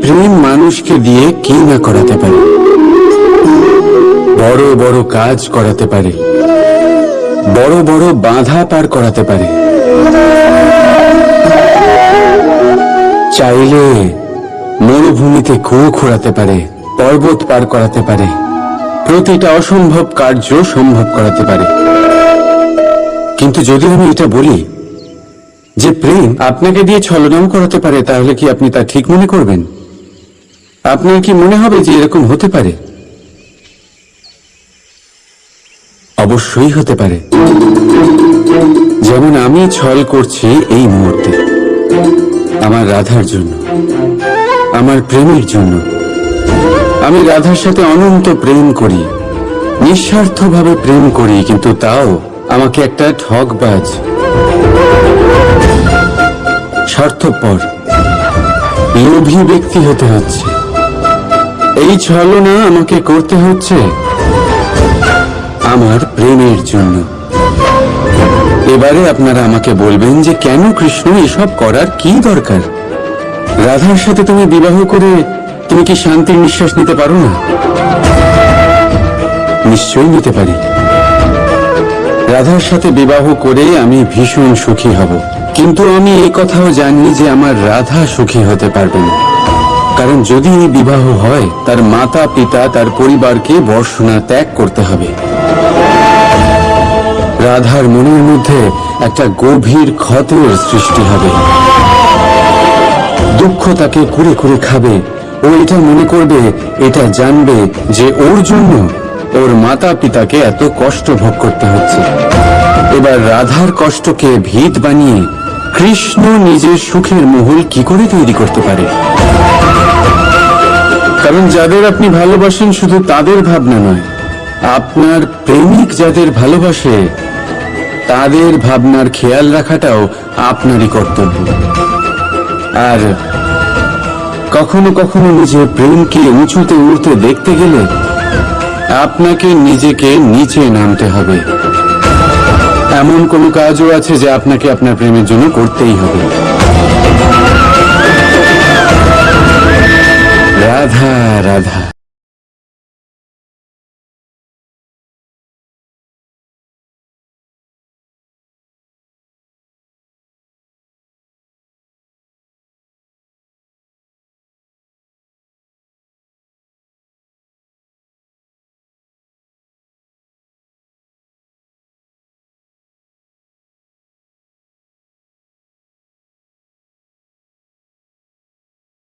প্রেম মানুষকে দিয়ে কি না করাতে পারে, বড় বড় কাজ করাতে পারে, বড় বড় বাধা পার করাতে পারে। চাইলে মরুভূমিতে কুয়ো খোঁড়াতে পারে, পর্বত পার করাতে পারে, প্রতিটা অসম্ভব কার্য সম্ভব করাতে পারে। কিন্তু যদি আমি এটা বলি যে প্রেম আপনাকে দিয়ে ছলনাও করাতে পারে, তাহলে কি আপনি তা ঠিক মনে করবেন? আপনার কি মনে হবে যে এরকম হতে পারে? অবশ্যই হতে পারে। যেমন আমি ছল করছি এই মুহূর্তে আমার রাধার জন্য, আমার প্রেমের জন্য। আমি রাধার সাথে অনন্ত প্রেম করি, নিঃস্বার্থভাবে প্রেম করি, কিন্তু তাও আমাকে একটা ঠকবাজ, স্বার্থপর, লোভী ব্যক্তি হতে হচ্ছে। এই ছলনা আমাকে করতে হচ্ছে আমার প্রেমের জন্য। এবারে আপনারা আমাকে বলবেন যে কেন কৃষ্ণ এসব করার কি দরকার? রাধার সাথে তুমি বিবাহ করে তুমি কি শান্তির নিঃশ্বাস নিতে পারো না? নিশ্চয়ই নিতে পারি। রাধার সাথে বিবাহ করে আমি ভীষণ সুখী হব, কিন্তু আমি এই কথাও জানি যে আমার রাধা সুখী হতে পারবে না। কারণ যদি এই বিবাহ হয়, তার মাতা পিতা, তার পরিবারকে বর্ষণা ত্যাগ করতে হবে। রাধার মনের মধ্যে একটা গভীর ক্ষতের সৃষ্টি হবে, দুঃখ তাকে কুরে কুরে খাবে। ও এটা মনে করবে, এটা জানবে যে ওর জন্য ওর মাতা পিতাকে এত কষ্ট ভোগ করতে হচ্ছে। এবার রাধার কষ্টকে ভিত বানিয়ে কৃষ্ণ নিজের সুখের মহল কি করে তৈরি করতে পারে? কারণ যাদের আপনি ভালোবাসেন শুধু তাদের ভাবনা নয়, আপনার প্রেমিক যাদের ভালোবাসে তাদের ভাবনার খেয়াল রাখাটাও আপনারই কর্তব্য। আর কখনো কখনো নিজের প্রেমকে উঁচুতে উঠতে দেখতে গেলে আপনাকে নিজেকে নিচে নামতে হবে। এমন কোনো কাজও আছে যা আপনাকে আপনার প্রেমের জন্য করতেই হবে। রাধা